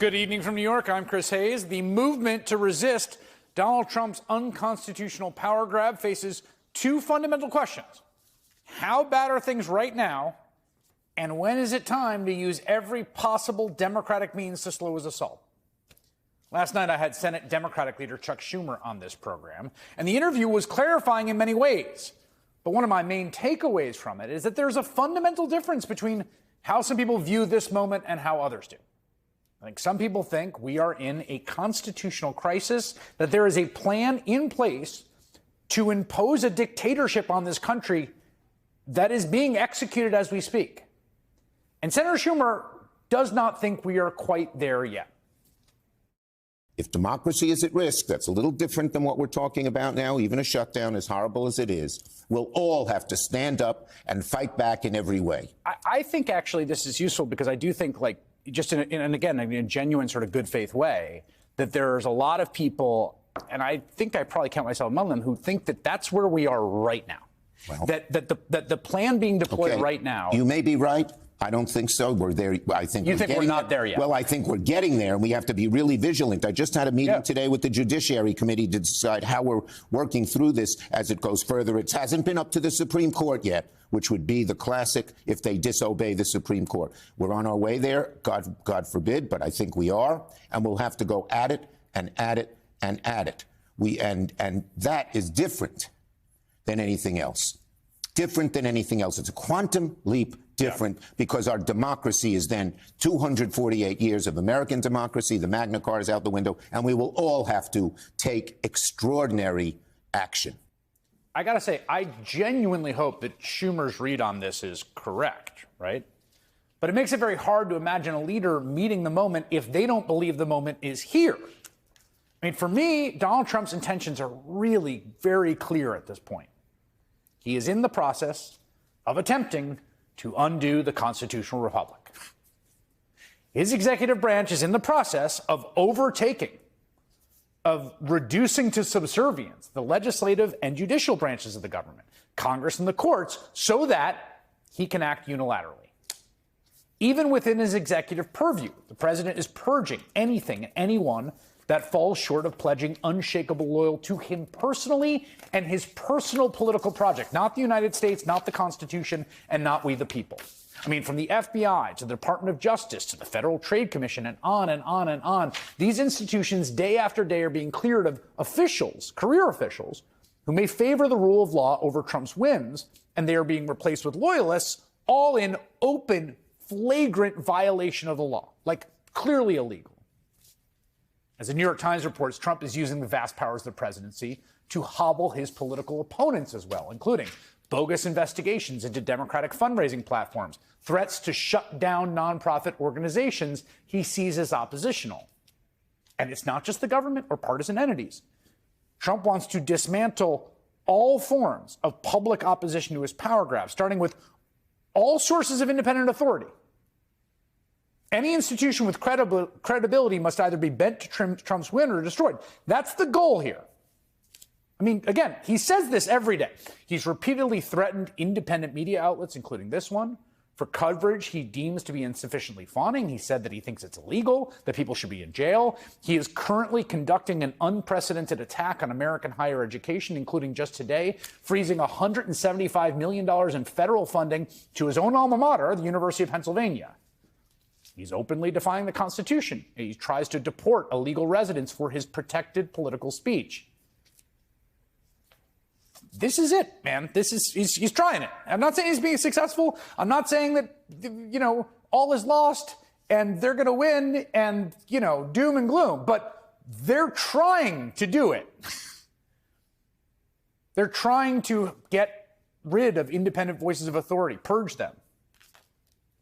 Good evening from New York. I'm Chris Hayes. The movement to resist Donald Trump's unconstitutional power grab faces two fundamental questions. How bad are things right now? And when is it time to use every possible Democratic means to slow his assault? Last night, I had Senate Democratic leader Chuck Schumer on this program, and the interview was clarifying in many ways. But one of my main takeaways from it is that there's a fundamental difference between how some people view this moment and how others do. I think some people think we are in a constitutional crisis, that there is a plan in place to impose a dictatorship on this country that is being executed as we speak. And Senator Schumer does not think we are quite there yet. If democracy is at risk, that's a little different than what we're talking about now, even a shutdown, as horrible as it is. We'll all have to stand up and fight back in every way. I think actually this is useful because I do think, like, just in a genuine sort of good faith way, that there's a lot of people, and I think I probably count myself among them, who think that that's where we are right now. Well, that the plan being deployed right now. You may be right. I don't think so. We're there. I think we're not there yet. Well, I think we're getting there, and we have to be really vigilant. I just had a meeting today with the Judiciary Committee to decide how we're working through this as it goes further. It hasn't been up to the Supreme Court yet, which would be the classic if they disobey the Supreme Court. We're on our way there, God forbid, but I think we are, and we'll have to go at it and at it and at it. And that is different than anything else. Different than anything else. It's a quantum leap different because our democracy is then 248 years of American democracy. The Magna Carta is out the window, and we will all have to take extraordinary action. I got to say, I genuinely hope that Schumer's read on this is correct, right? But it makes it very hard to imagine a leader meeting the moment if they don't believe the moment is here. I mean, for me, Donald Trump's intentions are really very clear at this point. He is in the process of attempting to undo the constitutional republic. His executive branch is in the process of overtaking, of reducing to subservience the legislative and judicial branches of the government, Congress and the courts, so that he can act unilaterally. Even within his executive purview, the president is purging anything and anyone that falls short of pledging unshakable loyalty to him personally and his personal political project, not the United States, not the Constitution, and not we the people. I mean, from the FBI to the Department of Justice to the Federal Trade Commission and on and on and on, these institutions day after day are being cleared of officials, career officials, who may favor the rule of law over Trump's whims, and they are being replaced with loyalists, all in open, flagrant violation of the law, like clearly illegal. As the New York Times reports, Trump is using the vast powers of the presidency to hobble his political opponents as well, including bogus investigations into Democratic fundraising platforms, threats to shut down nonprofit organizations he sees as oppositional. And it's not just the government or partisan entities. Trump wants to dismantle all forms of public opposition to his power grab, starting with all sources of independent authority. Any institution with credibility must either be bent to Trump's win or destroyed. That's the goal here. I mean, again, he says this every day. He's repeatedly threatened independent media outlets, including this one, for coverage he deems to be insufficiently fawning. He said that he thinks it's illegal, that people should be in jail. He is currently conducting an unprecedented attack on American higher education, including just today, freezing $175 million in federal funding to his own alma mater, the University of Pennsylvania. He's openly defying the Constitution. He tries to deport illegal residents for his protected political speech. This is it, man. He's trying it. I'm not saying he's being successful. I'm not saying that, all is lost and they're going to win and, doom and gloom. But they're trying to do it. They're trying to get rid of independent voices of authority, purge them,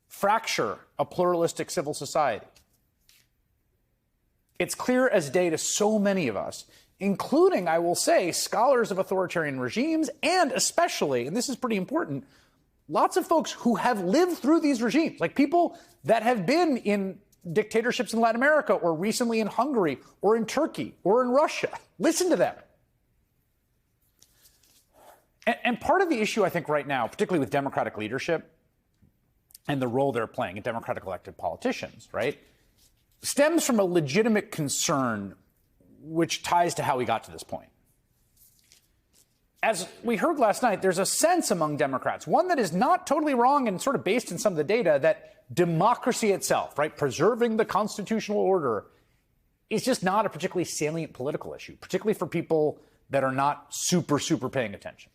fracture a pluralistic civil society. It's clear as day to so many of us, including, I will say, scholars of authoritarian regimes, and especially, and this is pretty important, lots of folks who have lived through these regimes, like people that have been in dictatorships in Latin America or recently in Hungary or in Turkey or in Russia. Listen to them. And part of the issue, I think, right now, particularly with Democratic leadership and the role they're playing in Democratic elected politicians, right, stems from a legitimate concern which ties to how we got to this point. As we heard last night, there's a sense among Democrats, one that is not totally wrong and sort of based in some of the data, that democracy itself, right, preserving the constitutional order, is just not a particularly salient political issue, particularly for people that are not super paying attention.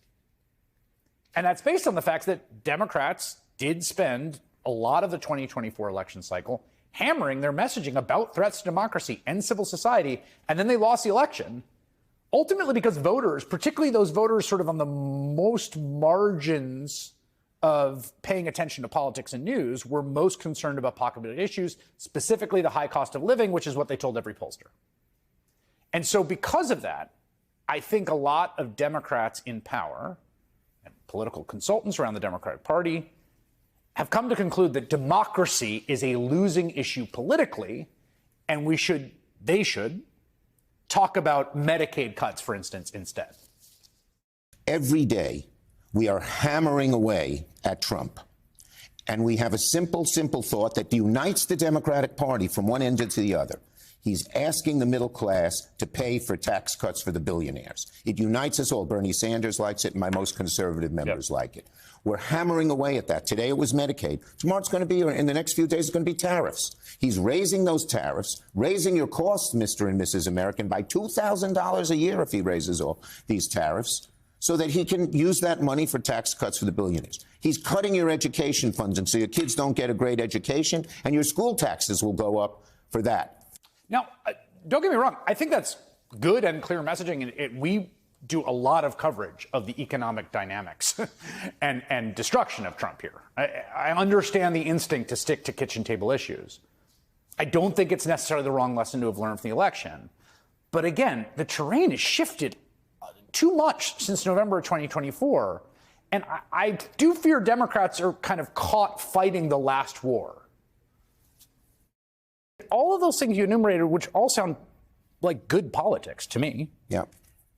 And that's based on the fact that Democrats did spend a lot of the 2024 election cycle hammering their messaging about threats to democracy and civil society, and then they lost the election, ultimately because voters, particularly those voters sort of on the most margins of paying attention to politics and news, were most concerned about pocketbook issues, specifically the high cost of living, which is what they told every pollster. And so because of that, I think a lot of Democrats in power and political consultants around the Democratic Party have come to conclude that democracy is a losing issue politically, and they should talk about Medicaid cuts, for instance, instead. Every day, we are hammering away at Trump. And we have a simple thought that unites the Democratic Party from one end to the other. He's asking the middle class to pay for tax cuts for the billionaires. It unites us all. Bernie Sanders likes it, and my most conservative members like it. We're hammering away at that. Today it was Medicaid. Tomorrow it's going to be, or in the next few days, it's going to be tariffs. He's raising those tariffs, raising your costs, Mr. and Mrs. American, by $2,000 a year if he raises all these tariffs, so that he can use that money for tax cuts for the billionaires. He's cutting your education funds, and so your kids don't get a great education, and your school taxes will go up for that. Now, don't get me wrong. I think that's good and clear messaging. And we do a lot of coverage of the economic dynamics and destruction of Trump here. I understand the instinct to stick to kitchen table issues. I don't think it's necessarily the wrong lesson to have learned from the election. But again, the terrain has shifted too much since November of 2024. And I do fear Democrats are kind of caught fighting the last war. All of those things you enumerated, which all sound like good politics to me,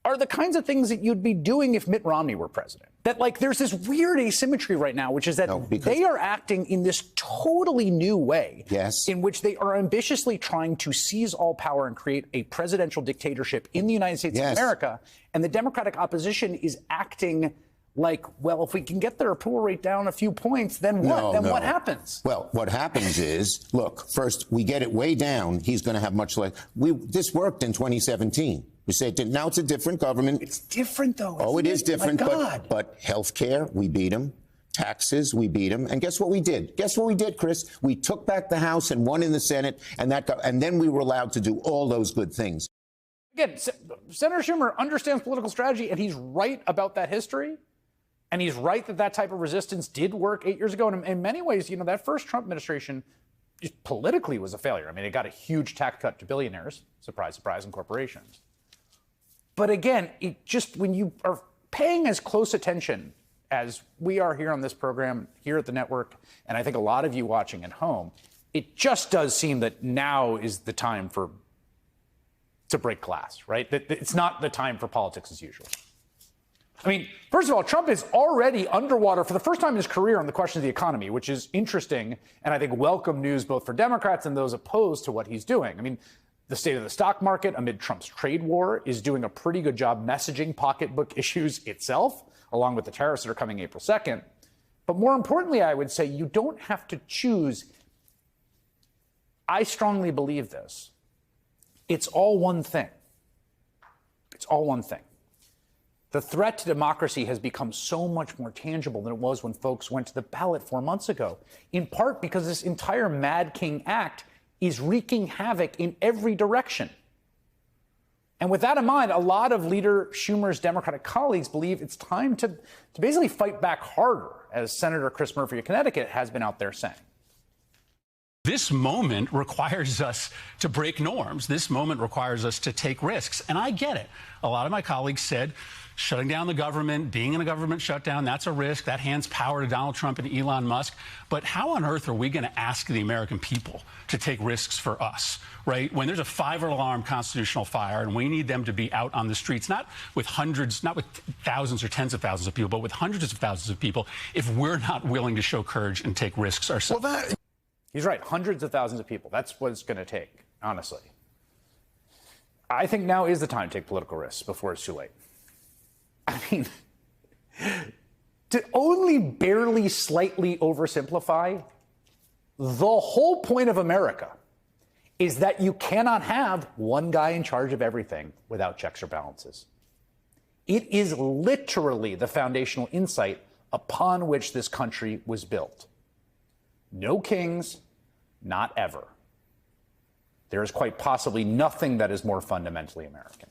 are the kinds of things that you'd be doing if Mitt Romney were president. That, like, there's this weird asymmetry right now, which is that they are acting in this totally new way, in which they are ambitiously trying to seize all power and create a presidential dictatorship in the United States of America. And the Democratic opposition is acting like, well, if we can get their approval rate down a few points, then what? What happens? Well, what happens is, look, first, we get it way down. He's going to have much less. This worked in 2017. We say now it's a different government. It's different, though. Oh, it is different. But health care, we beat him. Taxes, we beat him. And guess what we did? Guess what we did, Chris? We took back the House and won in the Senate, and then we were allowed to do all those good things. Again, Senator Schumer understands political strategy, and he's right about that history. And he's right that type of resistance did work 8 years ago. And in many ways, that first Trump administration politically was a failure. I mean, it got a huge tax cut to billionaires, surprise, surprise, and corporations. But again, when you are paying as close attention as we are here on this program, here at the network, and I think a lot of you watching at home, it just does seem that now is the time to break glass, right? That it's not the time for politics as usual. I mean, first of all, Trump is already underwater for the first time in his career on the question of the economy, which is interesting and I think welcome news both for Democrats and those opposed to what he's doing. I mean, the state of the stock market amid Trump's trade war is doing a pretty good job messaging pocketbook issues itself, along with the tariffs that are coming April 2nd. But more importantly, I would say you don't have to choose. I strongly believe this. It's all one thing. It's all one thing. The threat to democracy has become so much more tangible than it was when folks went to the ballot 4 months ago, in part because this entire Mad King Act is wreaking havoc in every direction. And with that in mind, a lot of Leader Schumer's Democratic colleagues believe it's time to basically fight back harder, as Senator Chris Murphy of Connecticut has been out there saying. This moment requires us to break norms. This moment requires us to take risks. And I get it. A lot of my colleagues said shutting down the government, being in a government shutdown, that's a risk. That hands power to Donald Trump and Elon Musk. But how on earth are we going to ask the American people to take risks for us, right? When there's a 5-alarm constitutional fire and we need them to be out on the streets, not with hundreds, not with thousands or tens of thousands of people, but with hundreds of thousands of people, if we're not willing to show courage and take risks ourselves. He's right. Hundreds of thousands of people. That's what it's going to take, honestly. I think now is the time to take political risks before it's too late. I mean, to only barely slightly oversimplify, the whole point of America is that you cannot have one guy in charge of everything without checks or balances. It is literally the foundational insight upon which this country was built. No kings, not ever. There is quite possibly nothing that is more fundamentally American.